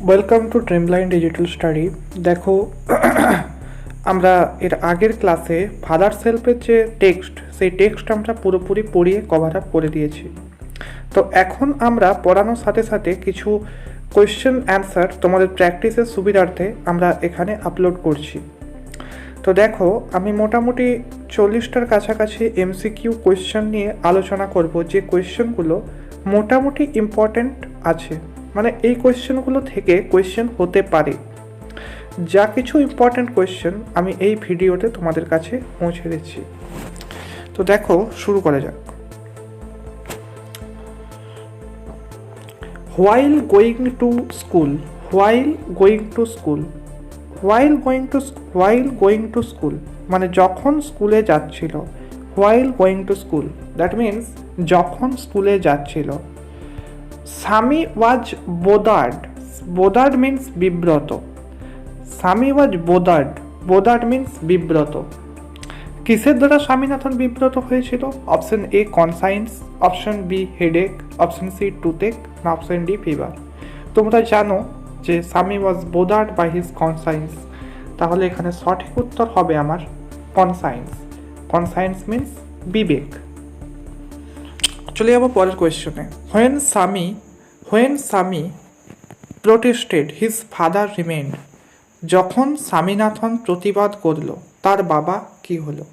Welcome to Dreamline digital study. দেখো আমরা এর আগের ক্লাসে ফাদার সেলফের যে টেক্সট, সেই টেক্সট আমরা পুরোপুরি পড়িয়ে কভার আপ করে দিয়েছি। তো এখন আমরা পড়ানোর সাথে সাথে কিছু কোয়েশ্চেন অ্যান্সার তোমাদের প্র্যাকটিসের সুবিধার্থে আমরা এখানে আপলোড করছি। তো দেখো, আমি মোটামুটি 40টার কাছাকাছি এমসিকিউ কোয়েশ্চেন নিয়ে আলোচনা করব, যে কোয়েশ্চেনগুলো মোটামুটি ইম্পর্ট্যান্ট আছে, মানে এই কোয়েশ্চেনগুলো থেকে কোয়েশ্চেন হতে পারে। যা কিছু ইম্পর্ট্যান্ট কোয়েশ্চেন আমি এই ভিডিওতে তোমাদের কাছে পৌঁছে দিচ্ছি। তো দেখো, শুরু করা যাক। While going to school, while going to school, while going to school মানে যখন স্কুলে যাচ্ছিল। While going to school that means যখন স্কুলে যাচ্ছিল। স্বামী ওয়াজ বোদার্ড, বোদার্ড মিনস বিব্রত। স্বামী ওয়াজ বোদার্ড, বোদার্ড মিনস বিব্রত। কিসের দ্বারা স্বামীনাথন বিব্রত হয়েছিল? Option A conscience, option B headache, option C toothache, না অপশন ডি ফিভার। তোমরা জানো যে Swami was bothered by his conscience, তাহলে এখানে সঠিক উত্তর হবে আমার কনসাইন্স। কনসাইন্স মিনস বিবেক। চলে যাবো পরের কোয়েশ্চনে। হোয়েন স্বামী প্রোটেস্টেড হিজ ফাদার রিমেন্ড, যখন স্বামীনাথন প্রতিবাদ করল তার বাবা কি হলো?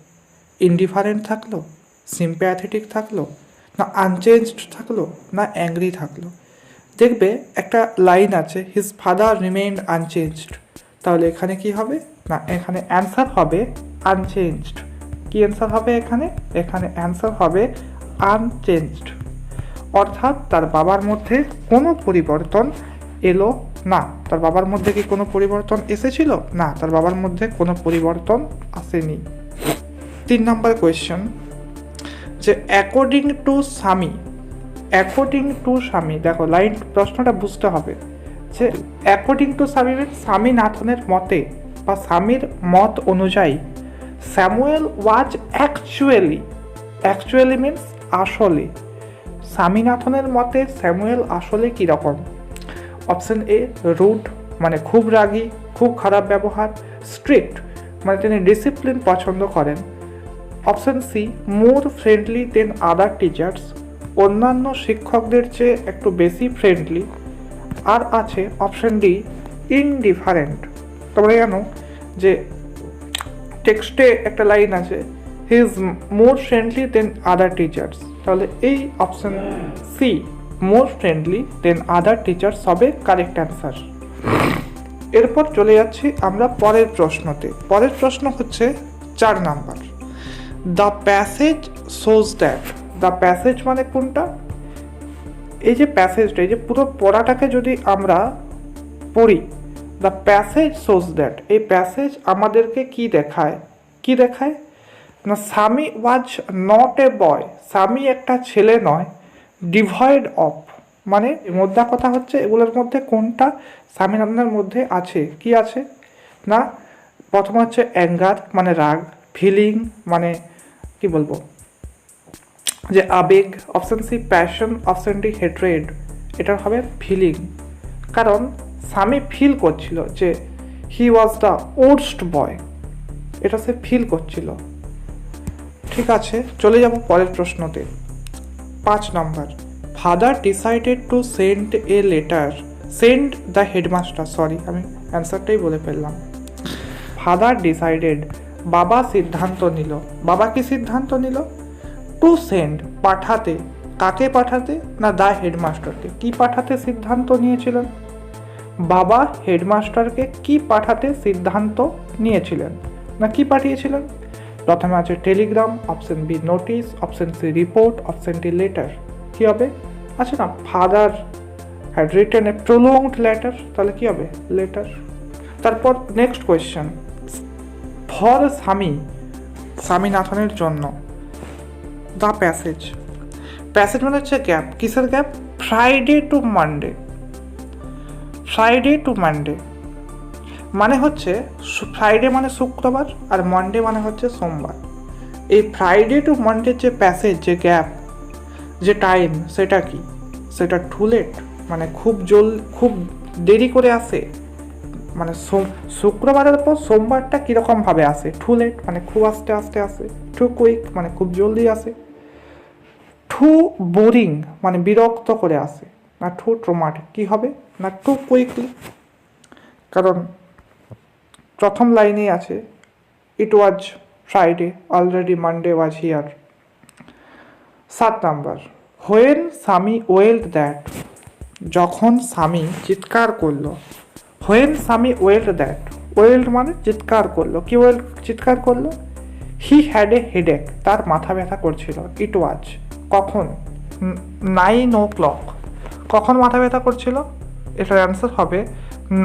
ইনডিফারেন্ট থাকলো, সিম্প্যাথেটিক থাকলো, না আনচেঞ্জড থাকলো, না অ্যাংরি থাকলো? দেখবে একটা লাইন আছে, হিজ ফাদার রিমেন্ড আনচেঞ্জড, তাহলে এখানে কি হবে? না, এখানে অ্যান্সার হবে আনচেঞ্জড। কি অ্যান্সার হবে এখানে? এখানে অ্যান্সার হবে আনচেঞ্জড, অর্থাৎ তার বাবার মধ্যে কোনো পরিবর্তন এলো না। তার বাবার মধ্যে কি কোনো পরিবর্তন এসেছিল? না, তার বাবার মধ্যে কোনো পরিবর্তন আসেনি। 3 নম্বর কোয়েশ্চেন, যে অ্যাকর্ডিং টু স্বামী, অ্যাকর্ডিং টু স্বামী, দেখো লাইন প্রশ্নটা বুঝতে হবে যে অ্যাকর্ডিং টু স্বামী স্বামীনাথনের মতে বা স্বামীর মত অনুযায়ী স্যামুয়েল ওয়াজ অ্যাকচুয়ালি মিনস আসলে, স্বামীনাথনের মতে স্যামুয়েল আসলে কীরকম? অপশন এ রুড মানে খুব রাগী, খুব খারাপ ব্যবহার, স্ট্রিক্ট মানে তিনি ডিসিপ্লিন পছন্দ করেন। Option C more friendly than other teachers, অন্যান্য শিক্ষকদের চেয়ে একটু বেশি ফ্রেন্ডলি। আর আছে অপশন ডি ইনডিফারেন্ট। তোমরা জানো যে টেক্সটে একটা লাইন আছে, he is more friendly than other teachers, তাহলে এই option C more friendly than other teachers হবে কারেক্ট অ্যান্সার। এরপর চলে যাচ্ছি আমরা পরের প্রশ্নতে। পরের প্রশ্ন হচ্ছে 4 number. The passage shows that, the passage মানে কোনটা? এই যে প্যাসেজটা, এই যে পুরো পড়াটাকে যদি আমরা পড়ি, দ্য প্যাসেজ শোজ দ্যাট, এই প্যাসেজ আমাদেরকে কি দেখায়? কি দেখায় না, স্বামী ওয়াজ নট এ বয়, স্বামী একটা ছেলে নয়, ডিভয়েড অফ মানে মোদ্দা কথা হচ্ছে এগুলোর মধ্যে কোনটা স্বামীনাথনের মধ্যে আছে? কি আছে না, প্রথম হচ্ছে অ্যাঙ্গার মানে রাগ, ফিলিং মানে কি বলবো যে আবেগ, option C passion, option D hatred, এটার হবে ফিলিং। কারণ স্বামী ফিল করছিল যে হি ওয়াজ দ্য ওর্স্ট বয়, এটা সে ফিল করছিল। ঠিক আছে, চলে যাব পরের প্রশ্নতে। 5 number, father decided to send a letter, send the headmaster, sorry আমি অ্যান্সারটাই বলে ফেললাম। ফাদার ডিসাইডেড, বাবা সিদ্ধান্ত নিল। বাবা কি সিদ্ধান্ত নিল? টু সেন্ড পাঠাতে, কাকে পাঠাতে? না দ্য হেডমাস্টারকে। কি পাঠাতে সিদ্ধান্ত নিয়েছিলেন? বাবা হেডমাস্টারকে কি পাঠাতে সিদ্ধান্ত নিয়েছিলেন? না কি পাঠিয়েছিলেন? প্রথমে আছে telegram, option B notice, option C report, option D letter. কি হবে? আচ্ছা না, father had written a prolonged letter, তাহলে কি হবে? লেটার। তারপর নেক্সট কোয়েশ্চেন, ফর স্বামীনাথনের জন্য, দ্য প্যাসেজ, প্যাসেজ মানে হচ্ছে গ্যাপ। কিসের gap? Friday two Monday, Friday two Monday মানে হচ্ছে ফ্রাইডে মানে শুক্রবার আর মানডে মানে হচ্ছে সোমবার। এই ফ্রাইডে টু মানডের যে প্যাসেজ, যে গ্যাপ, যে টাইম, সেটা কি? সেটা টু লেট মানে খুব দেরি করে আসে, মানে শুক্রবারের পর সোমবারটা কীরকমভাবে আসে? টু লেট মানে খুব আস্তে আস্তে আসে, টু কুইক মানে খুব জলদি আসে, টু বোরিং মানে বিরক্ত করে আসে, না টু ট্রমাটিক। কী হবে? না টু কুইকলি। কারণ প্রথম লাইনেই আছে it was Friday already Monday was here. 7 number, when Swami wailed that, যখন স্বামী চিৎকার করলো। When Swami wailed that, well মানে চিৎকার করলো। কি ওয়েল্ড চিৎকার করলো? হি হ্যাড এ হেডেক, তার মাথা ব্যথা করছিল। ইট ওয়াজ কখন? 9 o'clock। কখন মাথা ব্যথা করছিল? এটার অ্যান্সার হবে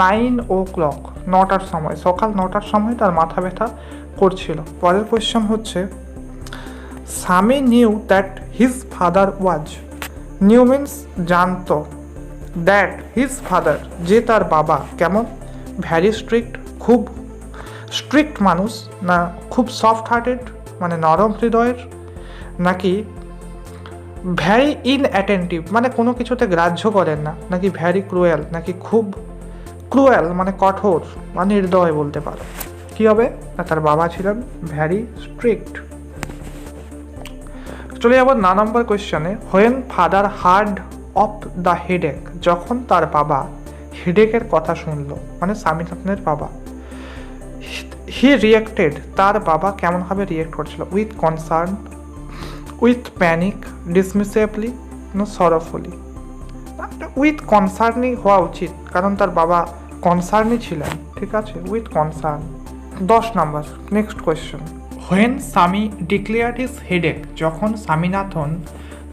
9 o'clock, 9টার সময়, সকাল 9টার সময় তার মাথা ব্যথা করছিল। পরের কোয়েশ্চেন হচ্ছে স্বামী knew that his father was, new means জানতো, দ্যাট হিজ ফাদার যে তার বাবা কেমন? ভ্যারি স্ট্রিক্ট, খুব স্ট্রিক্ট মানুষ, না খুব সফট হার্টেড মানে নরম হৃদয়ের, নাকি ভ্যারি ইনঅ্যাটেন্টিভ মানে কোনো কিছুতে গ্রাহ্য করেন না, নাকি ভ্যারি ক্রুয়েল, নাকি খুব ক্রুয়েল মানে কঠোর বা নির্দয় বলতে পারো। কী হবে? না তার বাবা ছিলেন ভ্যারি স্ট্রিক্ট। চলে যাবো 9 নম্বর কোয়েশ্চনে, when father heard of the headache, যখন তার বাবা হেডেকের কথা শুনলো, মানে স্বামীনাথনের বাবা। হি রিয়েক্টেড, তার বাবা কেমনভাবে রিয়েক্ট করছিল? With concern, with panic, dismissively, no sorrowfully. With কনসার্নই হওয়া উচিত, কারণ তার বাবা কনসার্নই ছিলেন, ঠিক আছে, with concern. 10 number next question, when Swami declared his headache, যখন স্বামীনাথন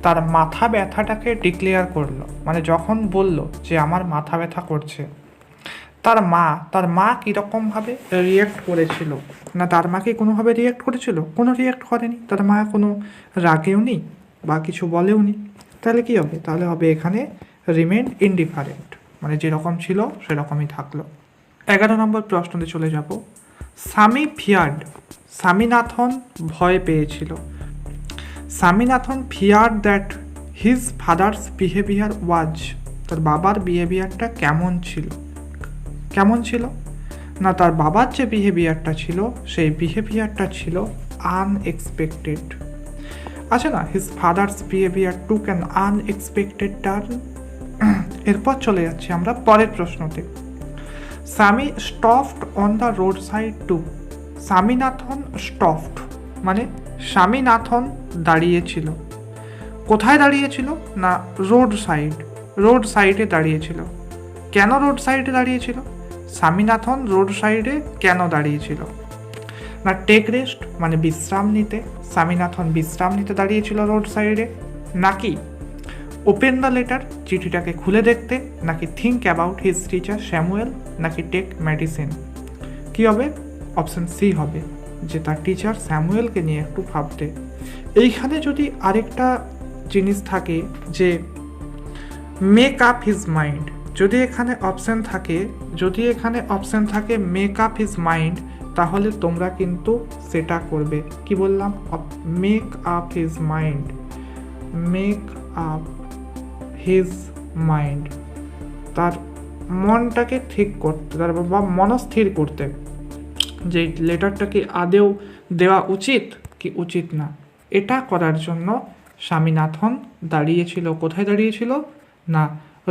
তার মাথা ব্যথাটাকে ডিক্লেয়ার করলো, মানে যখন বলল যে আমার মাথা ব্যথা করছে, তার মা কীরকমভাবে রিয়েক্ট করেছিল? না তার মা কি কোনোভাবে রিয়েক্ট করেছিল? কোনো রিয়েক্ট করেনি। তার মা কোনো রাগেও নি বা কিছু বলেও নি। তাহলে কী হবে? তাহলে হবে এখানে রিমেন ইনডিফারেন্ট, মানে যেরকম ছিল সেরকমই থাকলো। 11 নম্বর প্রশ্নতে চলে যাব, স্বামী ফিয়ার্ড, স্বামীনাথন ভয় পেয়েছিল। Swaminathan feared that his father's behaviour was, তার বাবার বিহেভিয়ারটা কেমন ছিল? কেমন ছিল? না তার বাবার যে বিহেভিয়ারটা ছিল সেই বিহেভিয়ারটা ছিল আনএক্সপেক্টেড। আছে না, his father's behaviour took an unexpected turn. এরপর চলে যাচ্ছি আমরা পরের প্রশ্নতে, Swami stopped on the road side to, Swaminathan stopped মানে স্বামীনাথন দাঁড়িয়েছিল। কোথায় দাঁড়িয়েছিল? না রোড সাইডে দাঁড়িয়েছিল। কেন রোড সাইডে দাঁড়িয়েছিল? স্বামীনাথন রোড সাইডে কেন দাঁড়িয়েছিল? না টেক রেস্ট মানে বিশ্রাম নিতে, স্বামীনাথন বিশ্রাম নিতে দাঁড়িয়েছিল রোড সাইডে, নাকি ওপেন দ্য লেটার চিঠিটাকে খুলে দেখতে, নাকি think about his teacher Samuel, নাকি টেক মেডিসিন। কি হবে? অপশন সি হবে, যে তার টিচার স্যামুয়েলকে নিয়ে একটু ভাবতে। এইখানে যদি আরেকটা জিনিস থাকে যে মেক আপ হিজ মাইন্ড, যদি এখানে অপশন থাকে মেক আপ হিজ মাইন্ড, তাহলে তোমরা কিন্তু সেটা করবে। কি বললাম? Make up his mind, make up his mind, তার মনটাকে ঠিক করতে, তার বা মনস্থির করতে যে লেটারটাকে আদেও দেওয়া উচিত কি উচিত না, এটা করার জন্য স্বামীনাথন দাঁড়িয়েছিল। কোথায় দাঁড়িয়েছিল? না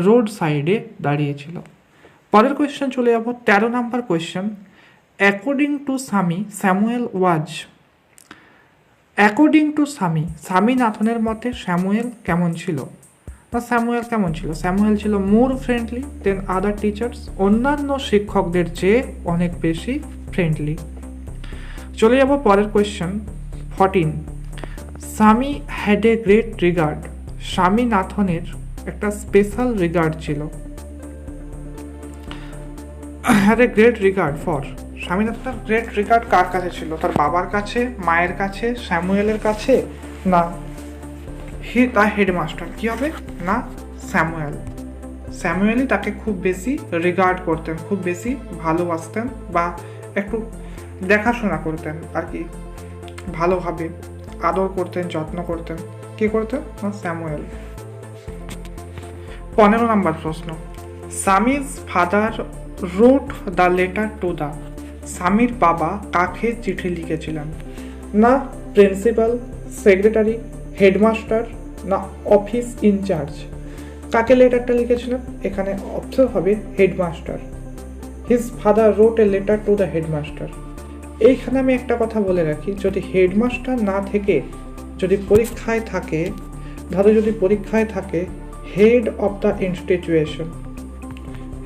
রোড সাইডে দাঁড়িয়েছিল। পরের কোয়েশ্চেন চলে যাব 13 নম্বর কোয়েশ্চেন, অ্যাকর্ডিং টু স্বামী স্যামুয়েল ওয়াজ, অ্যাকর্ডিং টু স্বামীনাথনের মতে স্যামুয়েল কেমন ছিল? না স্যামুয়েল কেমন ছিল? স্যামুয়েল ছিল মোর ফ্রেন্ডলি দেন আদার টিচার্স, অন্যান্য শিক্ষকদের চেয়ে অনেক বেশি ফ্রেন্ডলি। চলে যাব পরের question 14, Swami had a great regard, স্বামীনাথনের একটা স্পেশাল রিগার্ড ছিল। Had a great regard for, স্বামীনাথনের গ্রেট রিগার্ড কার কাছে ছিল? তার বাবার কাছে, মায়ের কাছে, স্যামুয়েলের কাছে, না তার হেডমাস্টার। কি হবে? না স্যামুয়েলই তাকে খুব বেশি রিগার্ড করতেন, খুব বেশি ভালোবাসতেন বা একটু দেখাশোনা করতেন আর কি, ভালোভাবে আদর করতেন, যত্ন করতেন। কে করতেন? না স্যামুয়েল। 15 নম্বর প্রশ্ন, Swami's father wrote the letter to the, সামির বাবা কাকে চিঠি লিখেছিলেন? না প্রিন্সিপাল, সেক্রেটারি, হেডমাস্টার, না অফিস ইনচার্জ। কাকে লেটারটা লিখেছিলেন? এখানে অপশন হবে headmaster. His father wrote a letter to the headmaster. এইখানে আমি একটা কথা বলে রাখি, যদি হেডমাস্টার না থেকে যদি পরীক্ষায় থাকে, ধরো যদি পরীক্ষায় থাকে head of the institution,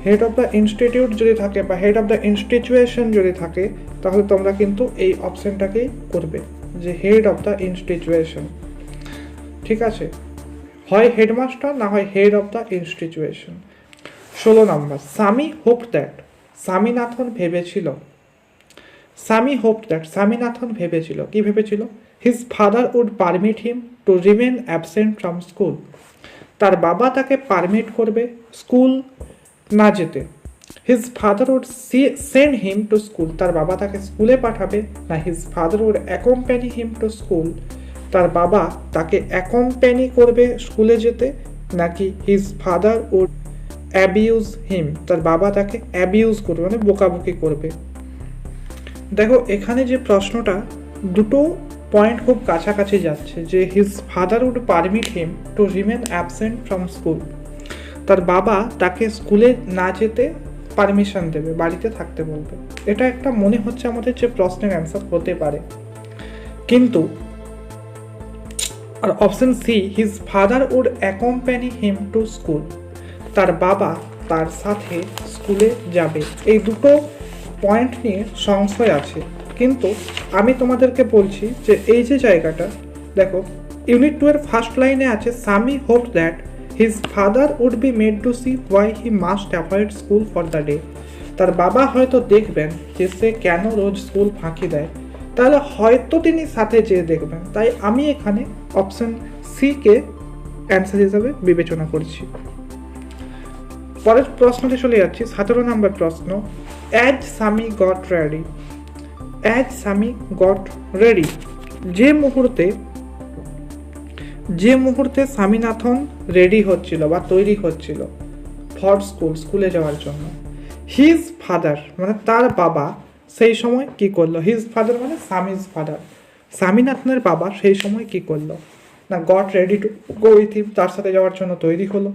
head of the institute যদি থাকে বা হেড অফ দ্য ইনস্টিটিউশন যদি থাকে, তাহলে তোমরা কিন্তু এই অপশনটাকেই করবে যে হেড অফ দ্য ইনস্টিটিউশন। ঠিক আছে, হয় হেডমাস্টার না হয় head of the institution. 16 number, Swami hope that, Swaminathan ভেবেছিল, সামি হোপ দ্যাট, স্বামীনাথন ভেবেছিল, কি ভেবেছিল? His father would permit him to remain absent from school, তার বাবা তাকে পারমিট করবে স্কুল না যেতে। His father would send him to school, তার বাবা তাকে স্কুলে পাঠাবে, না his father would accompany him to school, তার বাবা তাকে অ্যাকম্প্যানি করবে স্কুলে যেতে, নাকি হিজ ফাদার উড অ্যাবিউজ হিম, তার বাবা তাকে অ্যাবিউজ করবে মানে বকাবকি করবে। দেখো এখানে যে প্রশ্নটা, দুটো পয়েন্ট খুব কাছাকাছি যাচ্ছে, যে his father would permit him to remain absent from school, তার বাবা তাকে স্কুলে না যেতে পারমিশন দেবে, বাড়িতে থাকতে বলবে। এটা একটা মনে হচ্ছে আমাদের যে প্রশ্নের অ্যান্সার হতে পারে, কিন্তু আর option C, his father would accompany him to school, তার বাবা তার সাথে স্কুলে যাবে। এই দুটো পয়েন্ট নিয়ে সংশয় আছে, কিন্তু আমি তোমাদেরকে বলছি যে এই যে জায়গাটা দেখো, ইউনিট 2 এর ফার্স্ট লাইনে আছে Swami hope that his father would be made to see why he must avoid school for the day, তার বাবা হয়তো দেখবেন যে সে কেন রোজ স্কুল ফাঁকি দেয়, তাহলে হয়তো তিনি সাথে যেয়ে দেখবেন। তাই আমি এখানে অপশন সি কে অ্যান্সার হিসাবে বিবেচনা করছি। পরের প্রশ্নটি চলে যাচ্ছি, 17 নম্বর প্রশ্ন। As Swami got ready, as Swami got ready, যে মুহূর্তে স্বামীনাথন রেডি হচ্ছিল বা তৈরি হচ্ছিল ফর স্কুল, স্কুলে যাওয়ার জন্য, হিজ ফাদার মানে তার বাবা সেই সময় কি করলো? হিজ ফাদার মানে সামিজ ফাদার, স্বামীনাথনের বাবা সেই সময় কি করলো? না goat ready to go with him, তার সাথে যাওয়ার জন্য তৈরি হলো,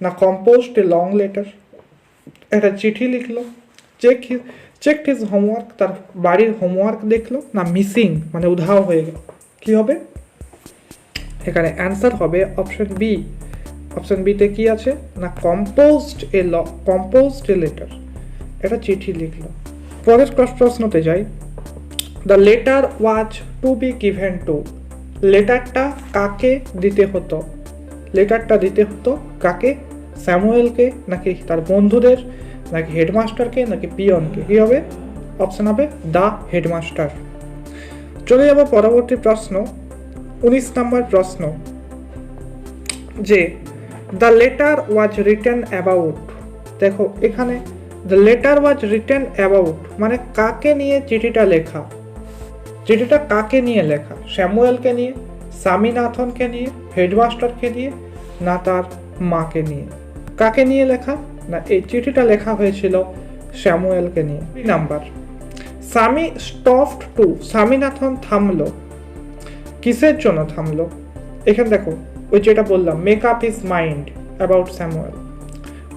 না কম্পোজড এ লং লেটার, একটা চিঠি লিখলো, চেক হিজ হোমওয়ার্ক, তার বাড়ির হোমওয়ার্ক দেখলো, না মিসিং মানে উধাও হয়ে গেল। কি হবে এখানে? অ্যান্সার হবে অপশন বি। অপশন বিতে কি আছে? না কম্পোজড এ লেটার, এটা চিঠি লিখলো। পরের প্রশ্নতে যাই, the letter was to be given to, লেটারটা কাকে দিতে হতো? লেটারটা দিতে হতো কাকে? স্যামুয়েলকে, নাকি তার বন্ধুদের, নাকি হেডমাস্টারকে, নাকি পিয়নকে? কি হবে? অপশন হবে দ্য হেডমাস্টার। চলে যাব পরবর্তী প্রশ্ন, 19 নম্বর প্রশ্ন, যে the letter was written about. দেখো এখানে the letter was written about মানে কাকে নিয়ে চিঠিটা লেখা? চিঠিটা কাকে নিয়ে লেখা? স্যামুয়েলকে নিয়ে, স্বামীনাথনকে নিয়ে, হেডমাস্টারকে নিয়ে, না তার মাকে নিয়ে? কাকে নিয়ে লেখা? না এই চিঠিটা লেখা হয়েছিল স্যামুয়েলকে নিয়ে। 2 number, Swami stopped to, Swaminathan থামলো, কিসের জন্য থামলো? এখানে দেখো ওই যেটা বললাম, make up his mind about Samuel.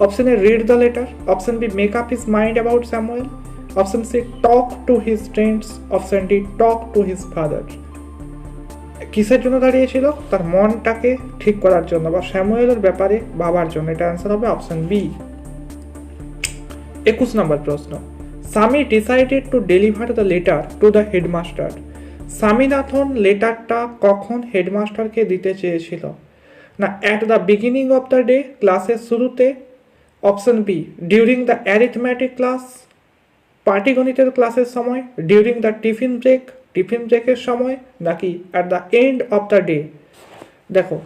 Option A read the letter, option B make up his mind about Samuel, option C talk to his friends, option D talk to his father. কিসের জন্য দাঁড়িয়েছিল? তার মনটাকে ঠিক করার জন্য বা স্যামুয়েলের ব্যাপারে ভাবার জন্য। এটা অ্যান্সার হবে অপশন বি। 21 নম্বর প্রশ্ন, Swami decided to deliver the letter to the headmaster. Swaminathan লেটারটা কখন হেডমাস্টারকে দিতে চেয়েছিল? না at the beginning of the day, ক্লাসের শুরুতে, option B during the arithmetic class, পাটিগণিতের ক্লাসের সময়, ডিউরিং দ্য টিফিন ব্রেকের সময়, নাকি at the end of the day. দেখো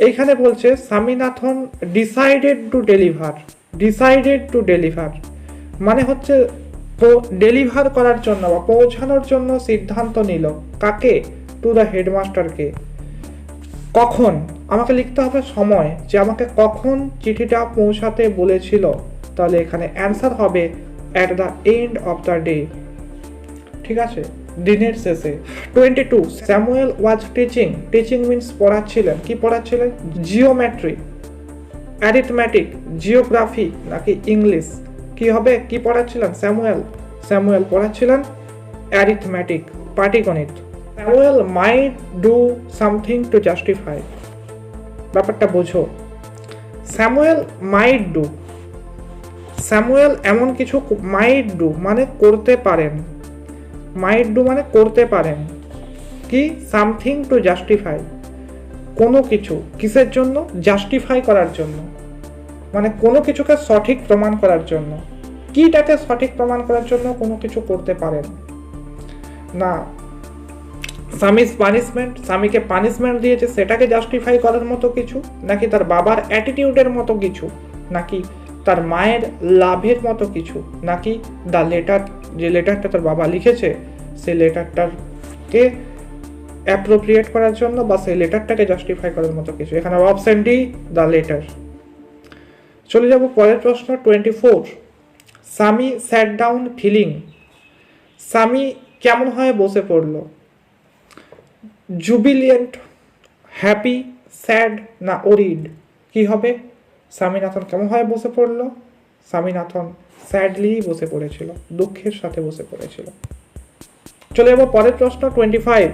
এইখানে বলছে স্বামীনাথন ডিসাইডেড টু ডেলিভার মানে হচ্ছে ডেলিভার করার জন্য বা পৌঁছানোর জন্য সিদ্ধান্ত নিল, কাকে? টু দ্য হেডমাস্টারকে। কখন, আমাকে লিখতে হবে সময়, যে আমাকে কখন চিঠিটা পৌঁছাতে বলেছিল। তাহলে এখানে অ্যান্সার হবে at the end of the day, ঠিক আছে, দিনের শেষে। 22 Samuel was teaching, teaching means পড়াচ্ছিলেন, কি পড়াচ্ছিলেন? জিওমেট্রি, অ্যারিথমেটিক, জিওগ্রাফি নাকি ইংলিশ? কি হবে, কি পড়াচ্ছিলেন? স্যামুয়েল পড়াচ্ছিলেন অ্যারিথমেটিক, পাটিগণিত। Samuel might do something to justify, ব্যাপারটা বোঝো। স্যামুয়েল মাইট ডু, স্যামুয়েল এমন কিছু, মাইট ডু মানে করতে পারেন, মাইট ডু মানে করতে পারেন কি? সামথিং টু জাস্টিফাই, কোনো কিছু, কিসের জন্য? জাস্টিফাই করার জন্য, মানে কোনো কিছুকে সঠিক প্রমাণ করার জন্য। কিটাকে সঠিক প্রমাণ করার জন্য কোনো কিছু করতে পারেন না। স্বামীর পানিশমেন্ট, স্বামীকে পানিশমেন্ট দিয়েছে সেটাকে জাস্টিফাই করার মতো কিছু, নাকি তার বাবার অ্যাটিটিউডের মতো কিছু, নাকি তার মায়ের লাভের মতো কিছু, নাকি দ্য লেটার, যে লেটারটা তার বাবা লিখেছে সেই লেটারটাকে অ্যাপ্রোপ্রিয়েট করার জন্য বা সেই লেটারটাকে জাস্টিফাই করার মতো কিছু। এখানে অপশন ডি, দ্য লেটার। চলে যাব পরের প্রশ্ন 24। স্বামী স্যাট ডাউন ফিলিং, স্বামী কেমন হয়ে বসে পড়লো? জুবিলিয়েন্ট, হ্যাপি, স্যাড না ওরিড? কি হবে? স্বামীনাথন কেমন হয়ে বসে পড়লো? স্বামীনাথন স্যাডলি বসে পড়েছিল, দুঃখের সাথে বসে পড়েছিল। চলে যাবো পরের প্রশ্ন 25।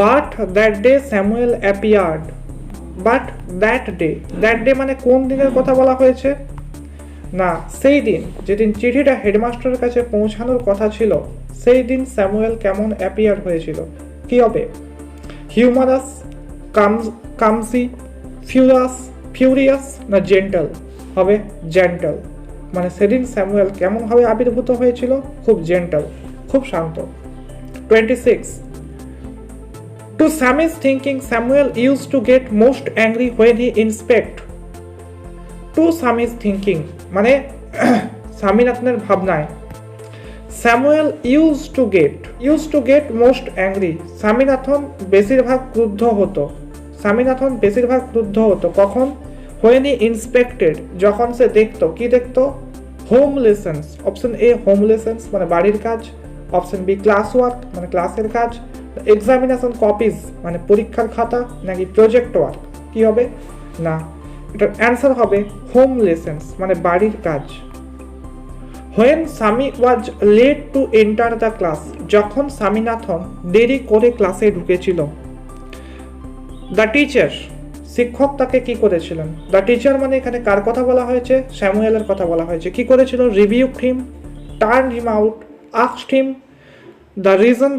But that day Samuel appeared, but that day মানে কোন দিনের কথা বলা হয়েছে? না, সেই দিন যেদিন চিঠিটা হেডমাস্টারের কাছে পৌঁছানোর কথা ছিল সেই দিন স্যামুয়েল কেমন অ্যাপিয়ার হয়েছিল? কি হবে? হিউমারাস, কামসি, ফিউরিয়াস না জেন্টাল? হবে জেন্টাল, মানে সেদিন স্যামুয়েল কেমন ভাবে আবির্ভূত হয়েছিল? খুব জেন্টাল, খুব শান্ত। 26 To Sammy's thinking, Samuel used to get most angry when he inspect. To Sammy's thinking মানে স্বামীনাথনের ভাবনায় Samuel used to get most angry, Swaminathan বেশিরভাগ ক্রুদ্ধ হতো। কখন? when he inspected, যখন সে দেখতো, কি দেখতো? Home lessons. Option A home lessons মানে বাড়ির কাজ, অপশন বি ক্লাস ওয়ার্ক মানে ক্লাসের কাজ, এক্সামিনেশন কপিজ মানে পরীক্ষার খাতা, নাকি প্রজেক্ট ওয়ার্ক? কি হবে? না, এটার অ্যান্সার হবে হোম লেসন্স মানে বাড়ির কাজ। When Sami was late to enter the class, যখন স্বামীনাথন দেরি করে ক্লাসে ঢুকেছিল। দ্য টিচার, শিক্ষক তাকে কি করেছিলেন? দ্য টিচার মানে এখানে কার কথা বলা হয়েছে? স্যামুয়েলের কথা বলা হয়েছে। কি করেছিল? Reviewed him, turned him out, asked him the reason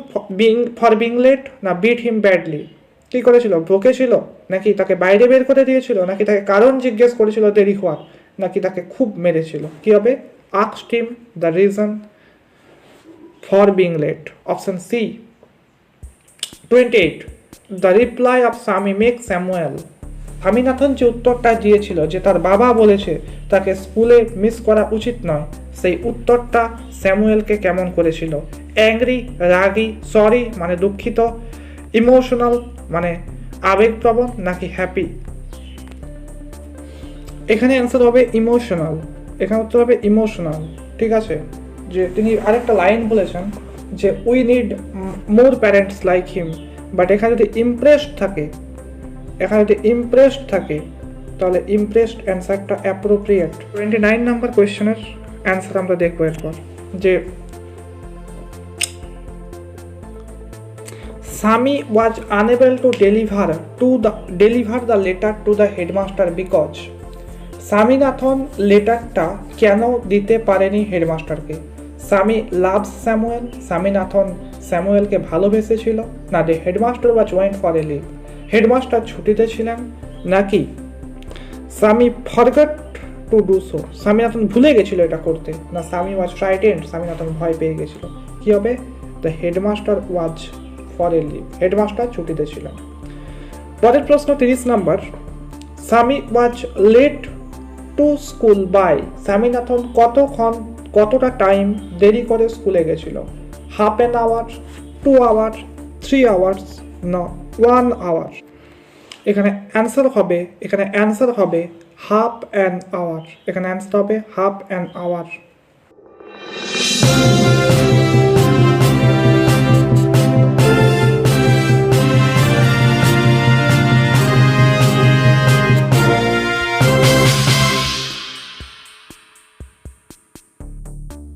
for being late না বিট হিম ব্যাডলি? কি করেছিল? বকেছিল, নাকি তাকে বাইরে বের করে দিয়েছিল, নাকি তাকে কারণ জিজ্ঞেস করেছিল দেরি হওয়ার, নাকি তাকে খুব মেরেছিল? কি হবে? asked him the reason for being late. Option C. 28 The reply of Sami makes Samuel, Swaminathan যে উত্তরটা দিয়েছিল যে তার বাবা বলেছে তাকে স্কুলে মিস করা উচিত নয়, সেই উত্তরটা স্যামুয়েলকে কেমন করেছিল? অ্যাংরি, রাগি, সরি মানে দুঃখিত, ইমোশনাল মানে আবেগপ্রবণ, নাকি হ্যাপি? এখানে অ্যান্সার হবে ইমোশনাল, এখানে উত্তর হবে ইমোশনাল, ঠিক আছে। যে তিনি আরেকটা লাইন বলেছেন যে we need more parents like him, but এখানে যদি ইমপ্রেসড থাকে, তাহলে ইমপ্রেসড অ্যান্সারটা অ্যাপ্রোপ্রিয়েট। 29 নাম্বার কোয়েশ্চেনের অ্যান্সার আমরা দেখবো এরপর, যে Sami was unable to deliver the letter to the headmaster because Swaminathan লেটারটা কেন দিতে পারেনি হেডমাস্টারকে? স্বামী লাভস স্যামুয়েল, স্বামীনাথন স্যামুয়েলকে ভালোবেসেছিল, না the headmaster was went for a leave, headmaster ছুটিতে ছিলেন, নাকি Swami forgot to do so, Swaminathan ভুলে গেছিল এটা করতে, না স্বামী ওয়াজ ফ্রাইটেন্ড, স্বামীনাথন ভয় পেয়ে গেছিল? কি হবে? The headmaster was for a leave, headmaster ছুটিতে ছিলেন। পরের প্রশ্ন 30 নাম্বার। Swami was late to school by, Swaminathan কতটা টাইম দেরি করে স্কুলে গেছিল? Half an hour, 2 hour, 3 hours না 1 আওয়ার? এখানে অ্যান্সার হবে হাফ অ্যান আওয়ার। এখানে অ্যান্সার হবে হাফ অ্যান আওয়ার।